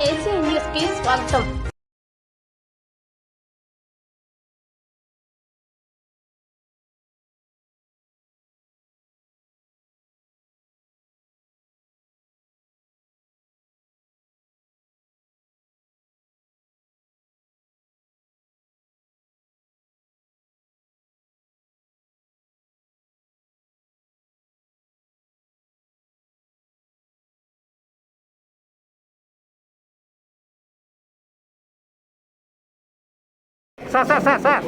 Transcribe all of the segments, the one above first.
AC news కి స్వాగతం. Sir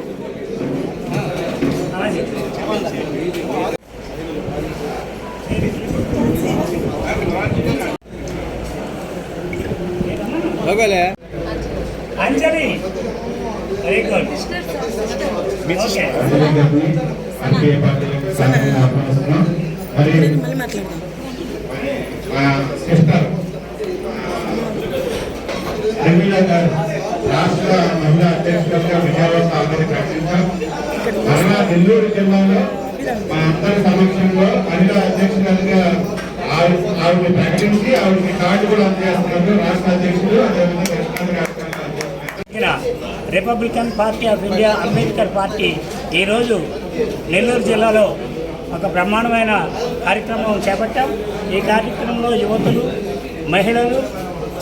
అంజలి very good రాష్ట్ర మహిళా అధ్యక్షులుగా విజయవాడ ఆల్రెడీ ప్రకటించాం. మరలా నెల్లూరు జిల్లాలో మా అందరి సమక్షంలో మహిళా అధ్యక్షులుగా ఆవిడని ప్రకటించి ఆవిడకి కార్డు కూడా అందజేస్తున్నారు రాష్ట్ర అధ్యక్షులు. Republican party of India Ambedkar party ఈరోజు నెల్లూరు జిల్లాలో ఒక బ్రహ్మాండమైన కార్యక్రమం చేపట్టాం. ఈ కార్యక్రమంలో యువతులు, మహిళలు,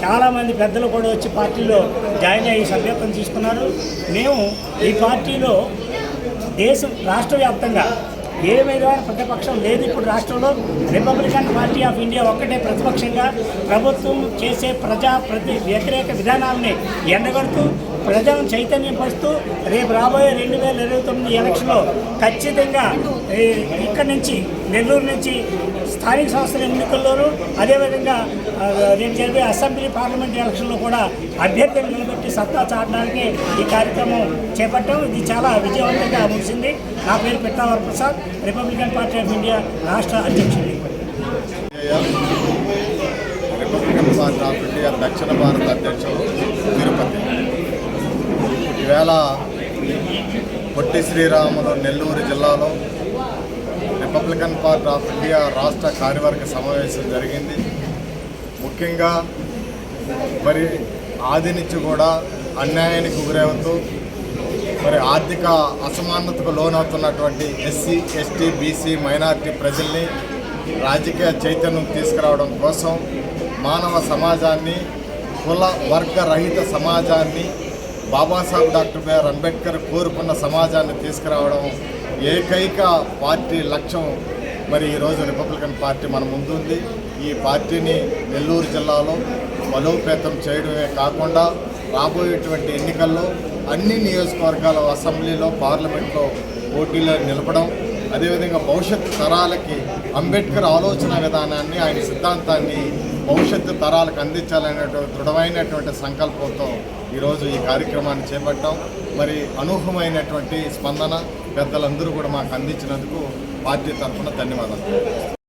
చాలామంది పెద్దలు కూడా వచ్చి పార్టీలో జాయిన్ అయ్యి సభ్యత్వం తీసుకున్నారు. మేము ఈ పార్టీలో రాష్ట్ర వ్యాప్తంగా ఏ విధమైన ప్రతిపక్షం లేదు. ఇప్పుడు రాష్ట్రంలో రిపబ్లికన్ పార్టీ ఆఫ్ ఇండియా ఒక్కటే ప్రతిపక్షంగా ప్రభుత్వం చేసే వ్యతిరేక విధానాలని ఎండగడుతూ ప్రజలను చైతన్యపరుస్తూ రేపు రాబోయే 2029 ఎలక్షన్లో ఖచ్చితంగా ఇక్కడి నుంచి నెల్లూరు నుంచి స్థానిక సంస్థల ఎన్నికల్లోనూ అదేవిధంగా రేపు జరిగే అసెంబ్లీ పార్లమెంట్ ఎలక్షన్లో కూడా అభ్యర్థులు నిలబెట్టి సత్తా చాటడానికి ఈ కార్యక్రమం చేపట్టాం. ఇది చాలా విజయవంతంగా ముగిసింది. నా పేరు Pittavara Prasad, Republican party of India రాష్ట్ర అధ్యక్షుడు. రిపబ్లికన్ పార్టీ ఆఫ్ ఇండియా దక్షిణ భారత అధ్యక్షుడు తిరుపతి. ఈవేళ పొట్టి శ్రీరాములు నెల్లూరు జిల్లాలో రిపబ్లికన్ పార్టీ ఆఫ్ ఇండియా రాష్ట్ర కార్యవర్గ సమావేశం జరిగింది. ముఖ్యంగా మరి ఆది నుంచి కూడా అన్యాయానికి గురవుతూ మరి ఆర్థిక అసమానతకు లోనవుతున్నటువంటి ఎస్సీ, ఎస్టీ, బీసీ, మైనారిటీ ప్రజల్ని రాజకీయ చైతన్యం తీసుకురావడం కోసం మానవ సమాజాన్ని, కుల వర్గ రహిత సమాజాన్ని, బాబాసాహెబ్ డాక్టర్ బిఆర్ అంబేద్కర్ కోరుకున్న సమాజాన్ని తీసుకురావడం ఏకైక పార్టీ లక్ష్యం. మరి ఈరోజు రిపబ్లికన్ పార్టీ మన ముందుంది. ఈ పార్టీని నెల్లూరు జిల్లాలో బలోపేతం చేయడమే కాకుండా రాబోయేటువంటి ఎన్నికల్లో అన్ని నియోజకవర్గాల అసెంబ్లీలో, పార్లమెంట్లో పోటీలో నిలపడం, అదేవిధంగా భవిష్యత్తు తరాలకి అంబేద్కర్ ఆలోచన విధానాన్ని, ఆయన సిద్ధాంతాన్ని భవిష్యత్తు తరాలకు అందించాలనేటువంటి దృఢమైనటువంటి సంకల్పంతో ఈరోజు ఈ కార్యక్రమాన్ని చేపట్టాం. మరి అనూహ్యమైనటువంటి స్పందన పెద్దలందరూ కూడా మాకు అందించినందుకు పార్టీ తరఫున ధన్యవాదాలు.